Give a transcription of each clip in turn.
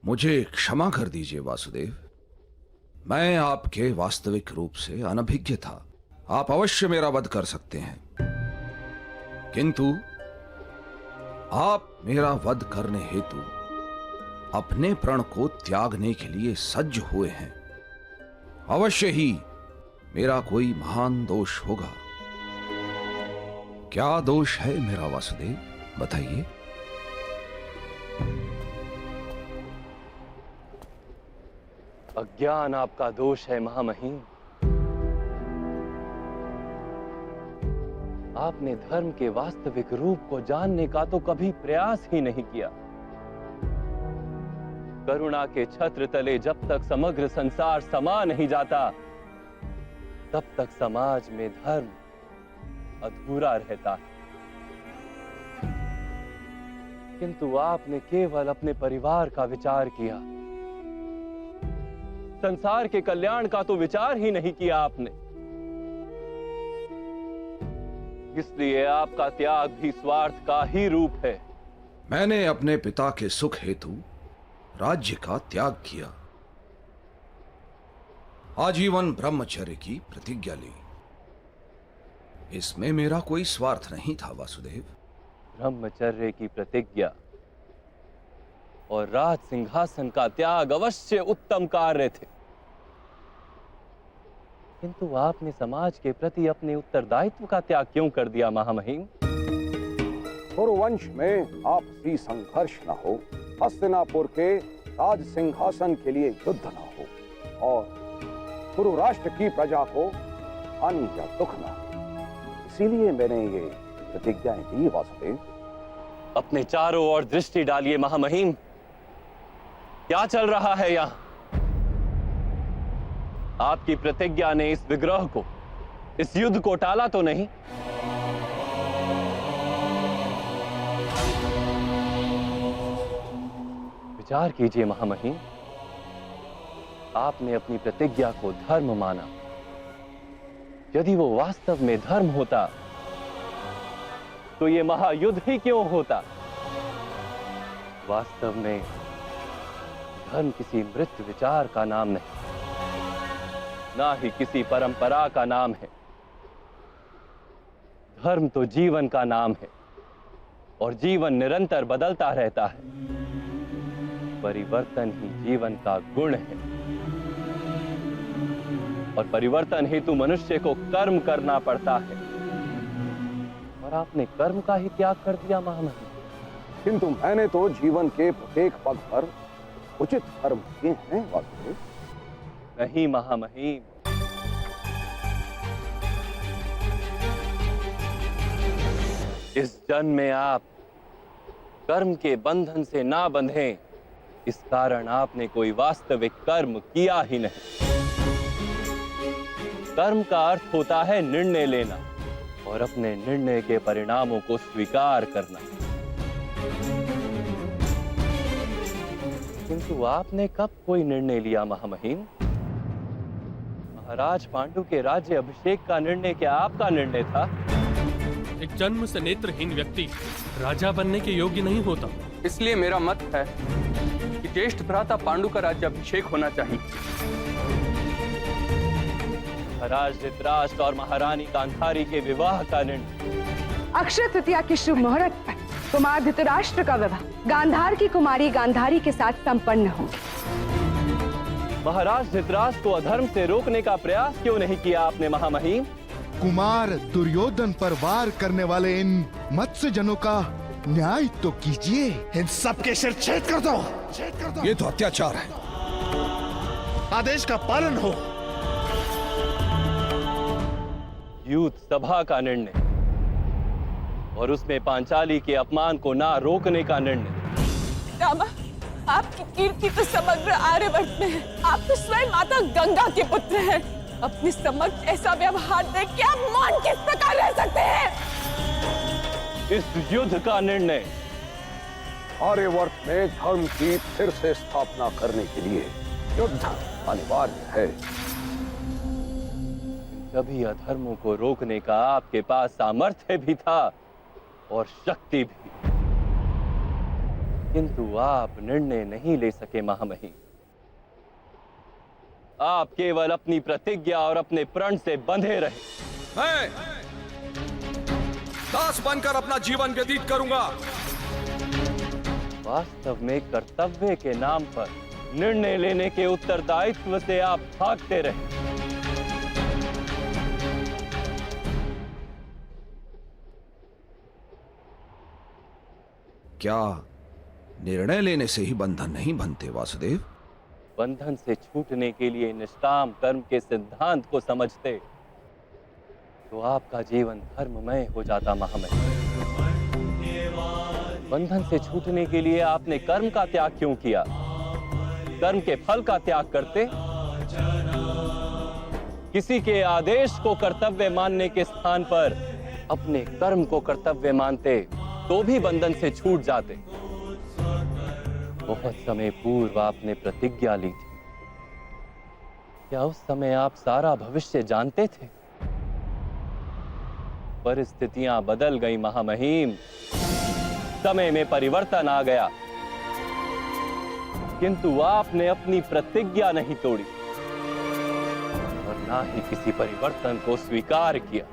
मुझे क्षमा कर दीजिए वासुदेव। मैं आपके वास्तविक रूप से अनभिज्ञ था। आप अवश्य मेरा वध कर सकते हैं, किंतु आप मेरा वध करने हेतु अपने प्रण को त्यागने के लिए सज्ज हुए हैं। अवश्य ही मेरा कोई महान दोष होगा। क्या दोष है मेरा वासुदेव, बताइए। अज्ञान आपका दोष है महामहिम। आपने धर्म के वास्तविक रूप को जानने का तो कभी प्रयास ही नहीं किया। करुणा के छत्र तले जब तक समग्र संसार समा नहीं जाता, तब तक समाज में धर्म अधूरा रहता है। किंतु आपने केवल अपने परिवार का विचार किया, संसार के कल्याण का तो विचार ही नहीं किया आपने। इसलिए आपका त्याग भी स्वार्थ का ही रूप है। मैंने अपने पिता के सुख हेतु राज्य का त्याग किया, आजीवन ब्रह्मचर्य की प्रतिज्ञा ली। इसमें मेरा कोई स्वार्थ नहीं था वासुदेव। ब्रह्मचर्य की प्रतिज्ञा और राज सिंहासन का त्याग अवश्य उत्तम कार्य थे, किंतु आपने समाज के प्रति अपने उत्तरदायित्व का त्याग क्यों कर दिया महामहिम? कुरुवंश में आपसी संघर्ष न हो, हस्तिनापुर के राज सिंहासन के लिए युद्ध न हो और कुरु राष्ट्र की प्रजा को हानि या दुख न हो, इसीलिए मैंने ये प्रतिज्ञाएं दी वासुदेव। अपने चारों ओर दृष्टि डालिए महामहिम। क्या चल रहा है यहाँ? आपकी प्रतिज्ञा ने इस विग्रह को, इस युद्ध को टाला तो नहीं? विचार कीजिए महामहिम। आपने अपनी प्रतिज्ञा को धर्म माना। यदि वो वास्तव में धर्म होता तो ये महायुद्ध ही क्यों होता? वास्तव में धर्म किसी मृत विचार का नाम नहीं, ना ही किसी परंपरा का नाम है। धर्म तो जीवन का नाम है और जीवन निरंतर बदलता रहता है। परिवर्तन ही जीवन का गुण है और परिवर्तन हेतु मनुष्य को कर्म करना पड़ता है, और आपने कर्म का ही त्याग कर दिया महामहिम। किंतु मैंने तो जीवन के प्रत्येक पग पर उचित कर्म किए हैं वासुदेव। नहीं महामहिम, इस जन्म में आप कर्म के बंधन से ना बंधें, इस कारण आपने कोई वास्तविक कर्म किया ही नहीं। कर्म का अर्थ होता है निर्णय लेना और अपने निर्णय के परिणामों को स्वीकार करना। किंतु आपने कब कोई निर्णय लिया महामहिम? महाराज पांडु के राज्य अभिषेक का निर्णय क्या आपका निर्णय था? एक जन्म से नेत्रहीन व्यक्ति राजा बनने के योग्य नहीं होता। इसलिए मेरा मत है कि ज्येष्ठ भ्राता पांडु का राज्य अभिषेक होना चाहिए। महाराज धृतराष्ट्र और महारानी गांधारी के विवाह का निर्णय। अक्षय तृतीया की शुभ मुहूर्त पर कुमार धृतराष्ट्र का विवाह गांधार की कुमारी गांधारी के साथ संपन्न हो। महाराज धृतराष्ट्र को अधर्म से रोकने का प्रयास क्यों नहीं किया आपने महामहिम? कुमार दुर्योधन पर वार करने वाले इन मत्स्य जनों का न्याय तो कीजिए। इन सबके सिर छेद कर दो, छेद कर दो। ये तो अत्याचार है। आदेश का पालन हो। युद्ध सभा का निर्णय और उसमें पांचाली के अपमान को ना रोकने का निर्णय। रामा, आपकी कीर्ति तो समग्र आर्यवर्त में है। आप तो स्वयं माता गंगा के पुत्र हैं। अपने समक्ष ऐसा व्यवहार देख के आप मौन किस प्रकार रह सकते हैं? इस युद्ध का निर्णय आर्यवर्त में धर्म की फिर से स्थापना करने के लिए युद्ध अनिवार्य है। सभी अधर्मों को रोकने का आपके पास सामर्थ्य भी था और शक्ति भी। किंतु आप निर्णय नहीं ले सके महामहिम। आप केवल अपनी प्रतिज्ञा और अपने प्रण से बंधे रहे। मैं दास बनकर अपना जीवन व्यतीत करूंगा। वास्तव में कर्तव्य के नाम पर निर्णय लेने के उत्तरदायित्व से आप भागते रहे। क्या निर्णय लेने से ही बंधन नहीं बनते वासुदेव? बंधन से छूटने के लिए निष्काम कर्म के सिद्धांत को समझते तो आपका जीवन धर्ममय हो जाता महामहिम। बंधन से छूटने के लिए आपने कर्म का त्याग क्यों किया? कर्म के फल का त्याग करते, किसी के आदेश को कर्तव्य मानने के स्थान पर अपने कर्म को कर्तव्य मानते तो भी बंधन से छूट जाते। बहुत समय पूर्व आपने प्रतिज्ञा ली थी। क्या उस समय आप सारा भविष्य जानते थे? परिस्थितियां बदल गई महामहिम, समय में परिवर्तन आ गया, किंतु आपने अपनी प्रतिज्ञा नहीं तोड़ी और ना ही किसी परिवर्तन को स्वीकार किया।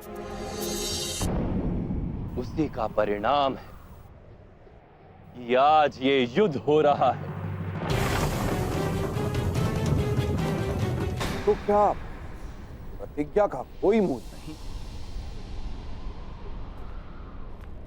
उसी का परिणाम है कि आज ये युद्ध हो रहा है। तो क्या प्रतिज्ञा का कोई मूल्य